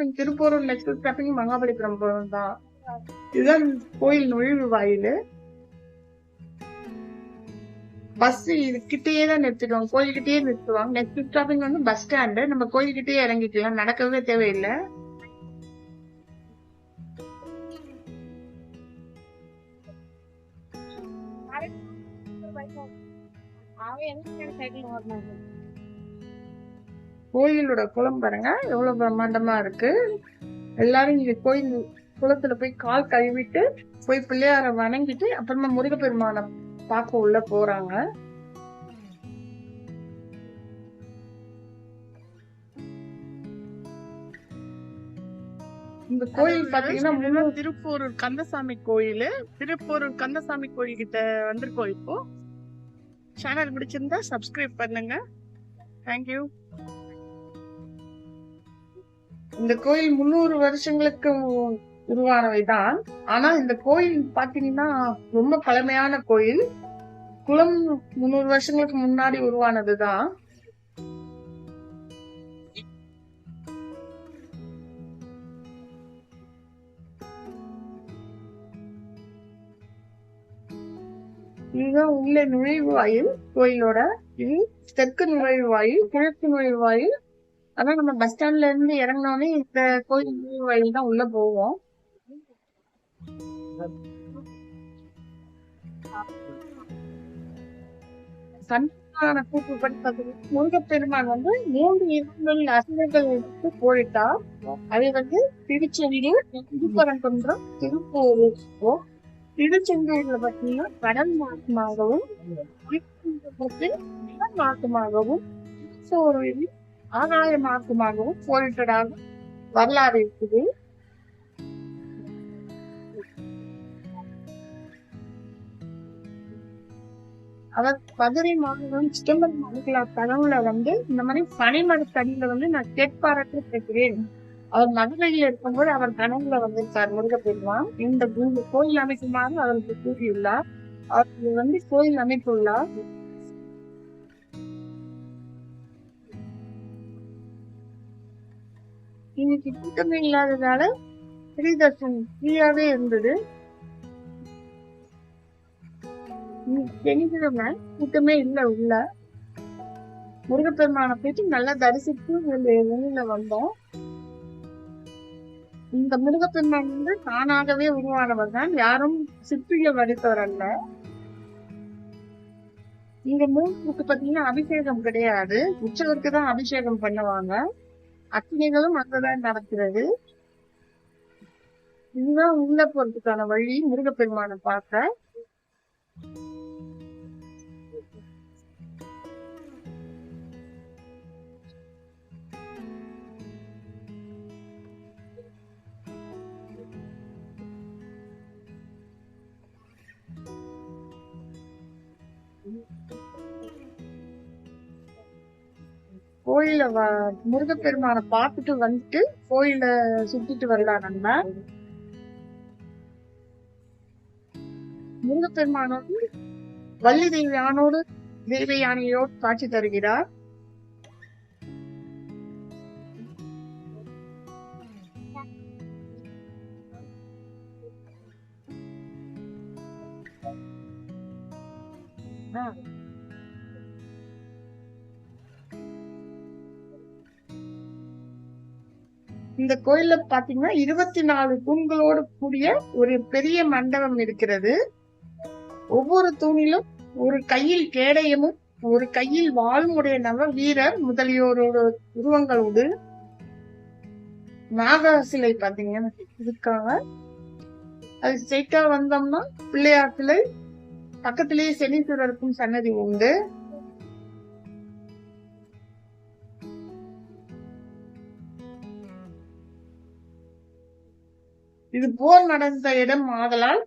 Stopping Tiruppur next stopping Mahabalipuram தான். இதுதான் கோயில் நுழைவு வாயில். பஸ் இது கிட்டேயே தான் நிறுத்திடுவாங்க, கோயில்கிட்டயே நிறுத்துவாங்க. நெக்ஸ்ட் ஸ்டாப்பிங் வந்து பஸ் ஸ்டாண்டு. நம்ம கோயில்கிட்டயே இறங்கிக்கலாம், நடக்கவே தேவையில்லை. கோயிலோட குளம் பாருங்க எவ்வளவு பிரம்மாண்டமா இருக்கு. எல்லாரும் இங்க கோயில் குளத்துல போய் கால் கழுவிட்டு போய் பிள்ளையார வணங்கிட்டு அப்புறமா முருகப்பெருமான பார்க்க உள்ள போறாங்க. இந்த கோயில் பாத்தீங்கன்னா திருப்பூர் கந்தசாமி கோயில். திருப்பூர் கந்தசாமி கோயில் கிட்ட வந்திருக்கோம் இப்போ. சேனல் பிடிச்சிருந்தா சப்ஸ்கிரைப் பண்ணுங்க. தேங்க்யூ. இந்த கோயில் 300 வருஷங்களுக்கு உருவானவைதான். ஆனா இந்த கோயில் பாத்தீங்கன்னா ரொம்ப பழமையான கோயில். குளம் 300 வருஷங்களுக்கு முன்னாடி உருவானதுதான். இதுதான் உள்ள நுழைவு வாயில் கோயிலோட. இது தெற்கு நுழைவு வாயில், கிழக்கு நுழைவு வாயில். அதான் நம்ம பஸ் ஸ்டாண்ட்ல இருந்து இறங்கினோடனே இந்த கோயில் நுழைவு வாயில் தான் உள்ள போவோம். முருகப்பெருமான் வந்து 3 இடங்கள் அசுரர்கள் எடுத்து போயிட்டார். அதை வந்து திருச்செந்தூர், திருப்பரங்குன்றம், திருப்பூர். திருச்செந்தூர்ல பாத்தீங்கன்னா கடல் மார்க்கமாகவும், மார்க்கமாகவும், ஆகாய மார்க்கமாகவும் போரிட்டதாக வரலாறு இருக்குது. அவர் மதுரை மாவட்டம் சிதம்பரம் அணுகலா கனவுல வந்து இந்த மாதிரி பனைமரத்தடியில வந்து நான் கேட்பாரற்று கேட்கிறேன். அவர் மதுரையில் இருக்கும்போது அவர் கனவுல வந்திருக்கார் முருகப்பெருமான். இந்த கோயில் அமைக்குமாறு அவருக்கு கூறியுள்ளார். அவர் வந்து கோயில் அமைத்துள்ளார். இன்னைக்கு கூட்டமே இல்லாததால ஸ்ரீதர்ஷன் ஃப்ரீயாவே இருந்தது. கூட்டமே இல்ல. உள்ள முருகப்பெருமான போயிட்டு நல்லா தரிசித்து வெளியில வந்தோம். இந்த முருகப்பெருமான் வந்து தானாகவே உருவானவர் தான், யாரும் சிற்பிகள் வடித்தவர் அல்ல. இங்க மூணுக்கு பாத்தீங்கன்னா அபிஷேகம் கிடையாது, உற்சவருக்கு தான் அபிஷேகம் பண்ணுவாங்க. அர்ச்சனைகளும் அங்கதான் நடக்கிறது. இதுதான் உள்ள போறதுக்கான வழி முருகப்பெருமான பார்க்க. கோயில முருகப்பெருமான பார்த்துட்டு வந்துட்டு கோயில சுத்திட்டு வரலாம். நம்ம முருகப்பெருமான வள்ளி தெய்வ யானையோடு காட்சி தருகிறார். இந்த கோயில்ல பாத்தீங்கன்னா 24 தூண்களோடு கூடிய ஒரு பெரிய மண்டபம் இருக்கிறது. ஒவ்வொரு தூணிலும் ஒரு கையில் கேடயமும் ஒரு கையில் வாளும் உடைய நவ வீரர் முதலியோரோட உருவங்களோடு நாக சிலை பாத்தீங்கன்னா இருக்காங்க. அது ஸ்ட்ரெயிட்டா வந்தோம்னா பிள்ளையார் சிலை, பக்கத்திலேயே சனீஸ்வரருக்கும் சன்னதி உண்டு. இது போர் நடந்த இடம் ஆதலால்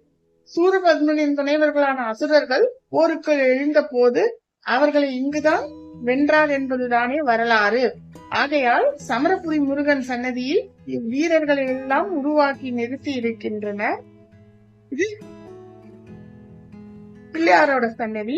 சூரபத்மனின் துணைவர்களான அசுரர்கள் போருக்கு எழுந்த போது அவர்களை இங்குதான் வென்றார் என்பதுதானே வரலாறு. ஆகையால் சமரபுரி முருகன் சன்னதியில் இவ்வீரர்களை எல்லாம் உருவாக்கி நிறுத்தி இருக்கின்றனர். இது பிள்ளையாரோட சன்னதி.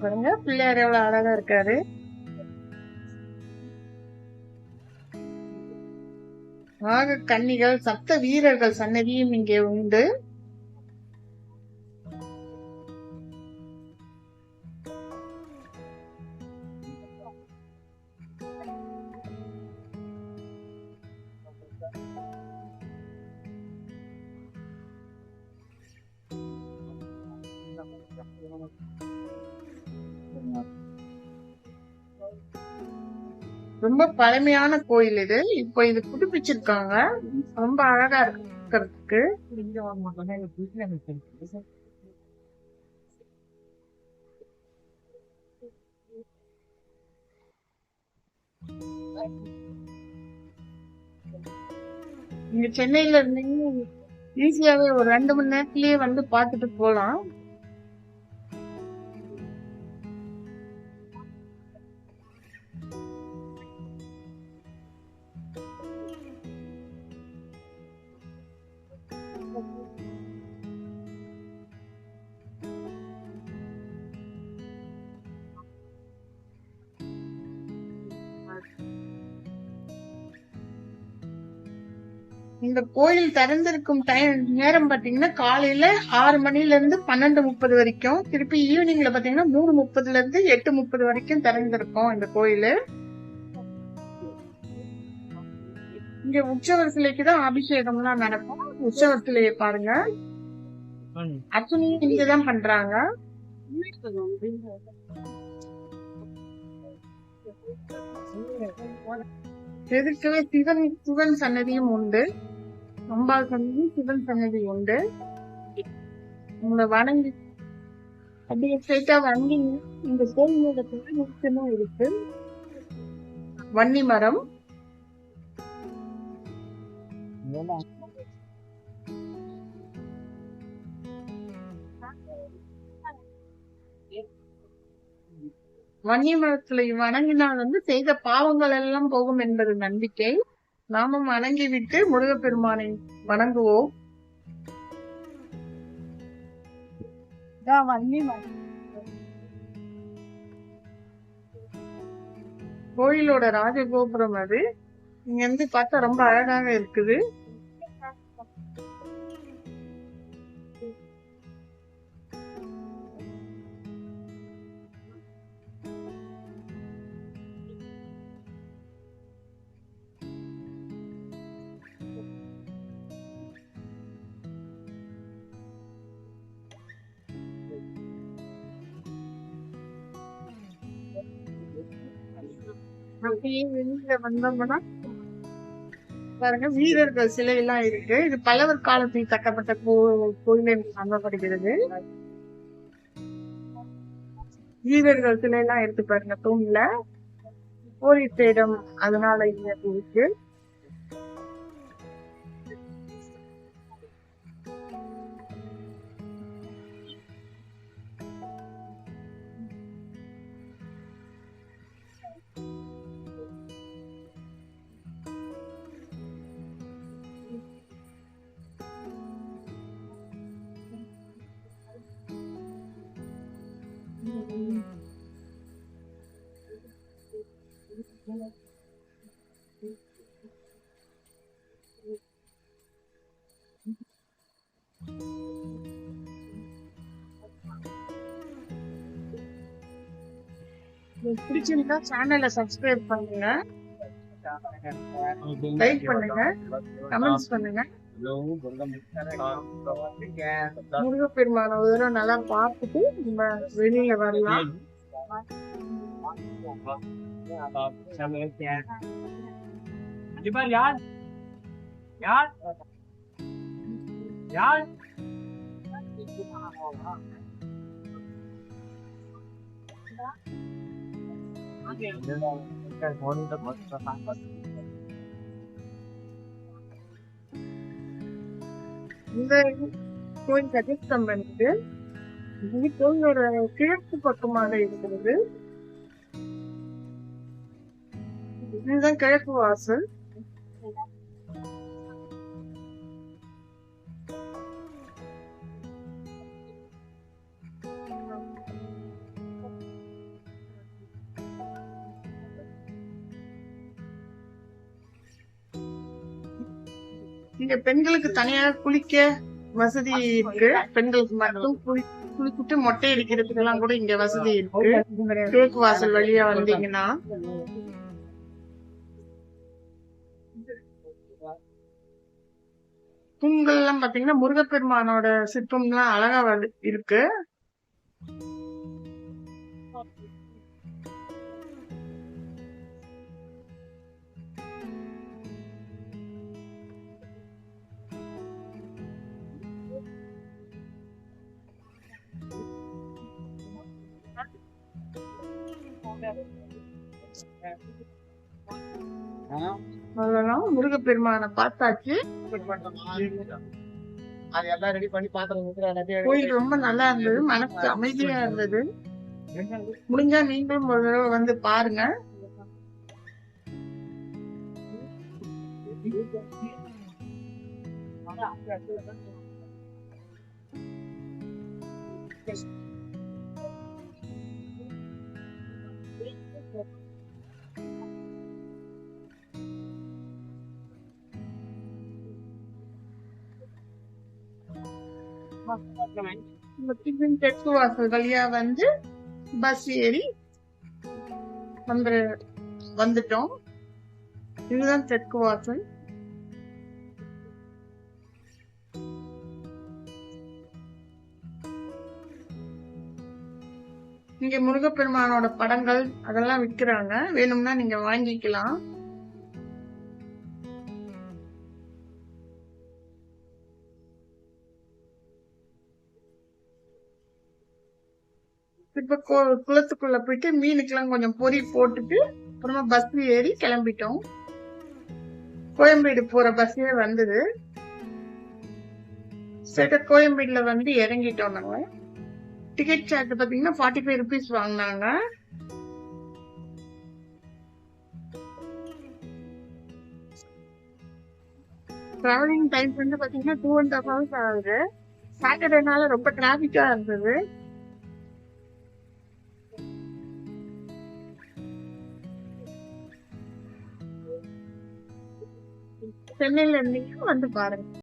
பாருங்க பிள்ளையார் எவ்வளவு அழகா இருக்காரு. நாக கன்னிகள் சப்த வீரர்கள் சன்னதியும் இங்கே உண்டு. ரொம்ப பழமையான கோயில் இது. இப்போ இது புதுப்பிச்சிருக்காங்க. ரொம்ப அழகா இருக்கிறதுக்கு. இங்க சென்னையில இருந்தீங்க ஈஸியாவே ஒரு 2 மணி நேரத்திலேயே வந்து பாத்துட்டு போலாம். இந்த கோயில் திறந்திருக்கும் நேரம் பாத்தீங்கன்னா காலையில 6 மணில இருந்து 12:30 வரைக்கும், திருப்பி ஈவினிங்ல பாத்தீங்கன்னா 3:30ல இருந்து 8:30 வரைக்கும் திறந்திருக்கும் இந்த கோயிலு. இங்க உற்சவர் சிலைக்குதான் அபிஷேகம் எல்லாம் நடக்கும். உற்சவர் சிலையை பாருங்க, அர்ச்சனையும் இங்கதான் பண்றாங்க. எதிர்க்கவே சிவன் சன்னதியும் உண்டு. அம்பாள் சன்னதி, சிவன் சன்னதி உண்டு. உங்களை வணங்கி அப்படியே ஸ்ட்ரெயிட்டா வந்தீங்க, இந்த கோயிலோட தொழில்நுட்பமும் இருக்கு. வன்னி மரம், வன்னி மரத்துல வணங்கினால் வந்து செய்த பாவங்கள் எல்லாம் போகும் என்பது நம்பிக்கை. நாமும் வணங்கி விட்டு முருகப்பெருமானை வணங்குவோம். வன்னி மரம் கோயிலோட ராஜகோபுரம் அது. இங்க இருந்து பார்த்தா ரொம்ப அழகாக இருக்குது. அப்படியே வெளியில வந்தோம்னா பாருங்க வீரர்கள் சிலை எல்லாம் இருக்கு. இது பல்லவர் காலத்தில் கட்டப்பட்ட கோயில் என்று நம்பப்படுகிறது. வீரர்கள் சிலை எல்லாம் எடுத்து பாருங்க தூண்ல. போலீஸ் சேடம் அதனால இங்க இருக்கு. பிடிச்சிருந்தா சேனலை சப்ஸ்கிரைப் பண்ணுங்க, லைக் பண்ணுங்க, கமெண்ட்ஸ் பண்ணுங்க. முருகப்பெருமான ஒரு தடவை நல்லா பார்த்துட்டு நம்ம வெளியில வரலாம். யார் யார் யார் இந்த கோயில் கட்டிஸ்தம்பம் இருக்கு. இது கோயிலோட கிழக்கு பக்கமாக இருக்கிறது. இதுதான் கிழக்கு வாசல். இங்க பெண்களுக்கு தனியாக குளிக்க வசதி இருக்கு. பெண்களுக்கு மட்டும் குளிச்சுட்டு மொட்டை அடிக்கிறதுக்கு எல்லாம் கூட இங்க வசதி இருக்கு. கிழக்கு வாசல் வழியா வந்தீங்கன்னா தூண்கள் எல்லாம் பாத்தீங்கன்னா முருகப்பெருமானோட சிற்பம் எல்லாம் அழகா இருக்கு. அவ்வளவுதான், முருகப்பெருமானை பார்த்தாச்சு. கோயில் ரொம்ப நல்லா இருந்தது, மனசு அமைதியா இருந்தது. முடிஞ்சா நீங்களும் ஒரு தடவை வந்து பாருங்க. தெற்கு வாசல் வழியா வந்து பஸ் ஏறி வந்துட்டோம். இதுதான் தெற்கு வாசல். இங்க முருகப்பெருமானோட படங்கள் அதெல்லாம் விற்கிறாங்க, வேணும்னா நீங்க வாங்கிக்கலாம். இப்ப குளத்துக்குள்ள போயிட்டு மீனுக்கெல்லாம் கொஞ்சம் பொறி போட்டுட்டு அப்புறமா பஸ் ஏறி கிளம்பிட்டோம். கோயம்பேடு போற பஸ்ஸே வந்தது. கோயம்பேடுல வந்து இறங்கிட்டோம். நாங்க டிக்கெட் சார்ஜ் பாத்தீங்கன்னா 45 rupees வாங்கினாங்க. டிராவலிங் டைம் வந்து பாத்தீங்கன்னா 2.5 hours ஆகுது. சாட்டர்டேனால ரொம்ப டிராபிக்கா இருந்தது. சென்னையில இருந்தீங்கன்னா வந்து பாருங்க.